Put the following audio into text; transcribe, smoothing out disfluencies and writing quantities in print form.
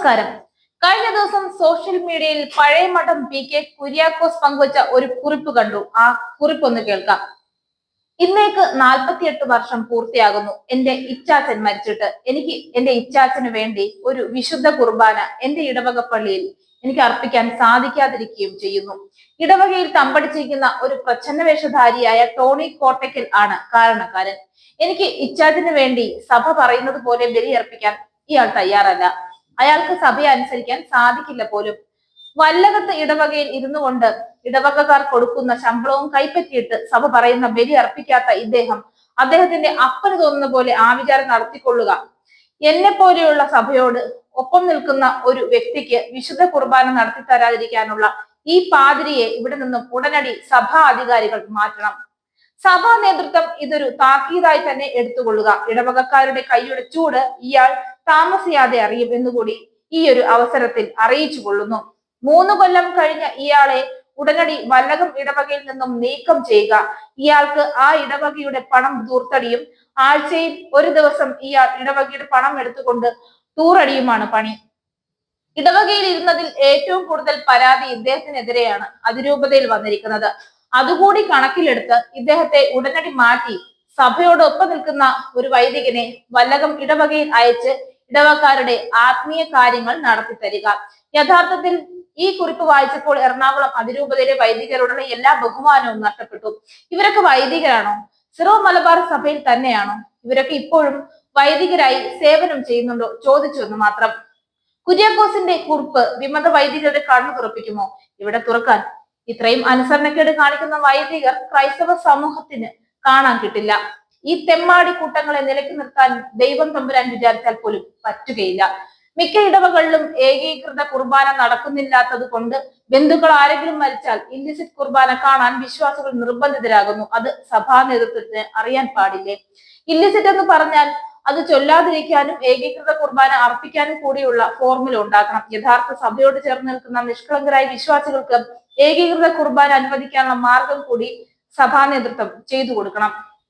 നമസ്കാരം. കഴിഞ്ഞ ദിവസം സോഷ്യൽ മീഡിയയിൽ പഴയ മഠം പി.കെ. കുര്യാക്കോസ് പങ്കുവച്ച ഒരു കുറിപ്പ് കണ്ടു. ആ കുറിപ്പ് ഒന്ന് കേൾക്കാം. ഇന്നേക്ക് 48 വർഷം പൂർത്തിയാകുന്നു എന്റെ ഇച്ചാച്ചൻ മരിച്ചിട്ട്. എനിക്ക് എന്റെ ഇച്ചാച്ചന് വേണ്ടി ഒരു വിശുദ്ധ കുർബാന എന്റെ ഇടവക പള്ളിയിൽ എനിക്ക് അർപ്പിക്കാൻ സാധിക്കാതിരിക്കുകയും ചെയ്യുന്നു. ഇടവകയിൽ തമ്പടിച്ചിരിക്കുന്ന ഒരു പ്രച്ഛന്ന വേഷധാരിയായ ടോണി കോട്ടയ്ക്കൽ ആണ് കാരണക്കാരൻ. എനിക്ക് ഇച്ചാച്ചന് വേണ്ടി സഭ പറയുന്നത് പോലെ ബലിയർപ്പിക്കാൻ ഇയാൾ തയ്യാറല്ല. അയാൾക്ക് സഭയെ അനുസരിക്കാൻ സാധിക്കില്ല പോലും. വല്ലകത്ത് ഇടവകയിൽ ഇരുന്നു കൊണ്ട് ഇടവകക്കാർ കൊടുക്കുന്ന ശമ്പളവും കൈപ്പറ്റിയിട്ട് സഭ പറയുന്ന ബലി അർപ്പിക്കാത്ത ഇദ്ദേഹം അദ്ദേഹത്തിന്റെ അപ്പന് തോന്നുന്ന പോലെ ആവിചാരം നടത്തിക്കൊള്ളുക. എന്നെ പോലെയുള്ള സഭയോട് ഒപ്പം നിൽക്കുന്ന ഒരു വ്യക്തിക്ക് വിശുദ്ധ കുർബാന നടത്തി തരാതിരിക്കാനുള്ള ഈ പാതിരിയെ ഇവിടെ നിന്നും ഉടനടി സഭാ അധികാരികൾ മാറ്റണം. സഭാ നേതൃത്വം ഇതൊരു താക്കീതായി തന്നെ എടുത്തുകൊള്ളുക. ഇടവകക്കാരുടെ കൈയുടെ ചൂട് ഇയാൾ താമസിയാതെ അറിയും എന്നുകൂടി ഈ ഒരു അവസരത്തിൽ അറിയിച്ചു കൊള്ളുന്നു. 3 കൊല്ലം കഴിഞ്ഞ ഇയാളെ ഉടനടി വല്ലകം ഇടവകയിൽ നിന്നും നീക്കം ചെയ്യുക. ഇയാൾക്ക് ആ ഇടവകയുടെ പണം ദൂർത്തടിയും ആഴ്ചയിൽ ഒരു ദിവസം ഇയാൾ ഇടവകയുടെ പണം എടുത്തുകൊണ്ട് തൂറടിയുമാണ് പണി. ഇടവകയിൽ ഇരുന്നതിൽ ഏറ്റവും കൂടുതൽ പരാതി ഇദ്ദേഹത്തിനെതിരെയാണ് അതിരൂപതയിൽ വന്നിരിക്കുന്നത്. അതുകൂടി കണക്കിലെടുത്ത് ഇദ്ദേഹത്തെ ഉടനടി മാറ്റി സഭയോടൊപ്പം നിൽക്കുന്ന ഒരു വൈദികനെ വല്ലകം ഇടവകയിൽ അയച്ച് ഇടവക്കാരുടെ ആത്മീയ കാര്യങ്ങൾ നടത്തി തരിക. യഥാർത്ഥത്തിൽ ഈ കുറിപ്പ് വായിച്ചപ്പോൾ എറണാകുളം അതിരൂപതയിലെ വൈദികരോടുള്ള എല്ലാ ബഹുമാനവും നഷ്ടപ്പെട്ടു. ഇവരൊക്കെ വൈദികരാണോ? സിറോ മലബാർ സഭയിൽ തന്നെയാണോ? ഇവരൊക്കെ ഇപ്പോഴും വൈദികരായി സേവനം ചെയ്യുന്നുണ്ടോ? ചോദിച്ചു എന്ന് മാത്രം. കുര്യാക്കോസിന്റെ കുറിപ്പ് വിമത വൈദികരുടെ കണ്ണു തുറപ്പിക്കുമോ? ഇവിടെ തുറക്കാൻ ഇത്രയും അനുസരണക്കേട് കാണിക്കുന്ന വൈദികർ ക്രൈസ്തവ സമൂഹത്തിന് കാണാൻ കിട്ടില്ല. ഈ തെമ്മാടി കൂട്ടങ്ങളെ നിലയ്ക്ക് നിർത്താൻ ദൈവം തമ്പുരാൻ വിചാരിച്ചാൽ പോലും പറ്റുകയില്ല. മിക്ക ഇടവകളിലും ഏകീകൃത കുർബാന നടക്കുന്നില്ലാത്തത് കൊണ്ട് ബന്ധുക്കൾ ആരെങ്കിലും മരിച്ചാൽ ഇല്ലിസിറ്റ് കുർബാന കാണാൻ വിശ്വാസികൾ നിർബന്ധിതരാകുന്നു. അത് സഭാ നേതൃത്വത്തിന് അറിയാൻ പാടില്ലേ? ഇല്ലിസിറ്റ് എന്ന് പറഞ്ഞാൽ അത് ചൊല്ലാതിരിക്കാനും ഏകീകൃത കുർബാന അർപ്പിക്കാനും കൂടിയുള്ള ഫോർമുല ഉണ്ടാക്കണം. യഥാർത്ഥ സഭയോട് ചേർന്ന് നിൽക്കുന്ന നിഷ്കളങ്കരായ വിശ്വാസികൾക്ക് ഏകീകൃത കുർബാന അനുവദിക്കാനുള്ള മാർഗം കൂടി സഭാ നേതൃത്വം ചെയ്തു കൊടുക്കണം.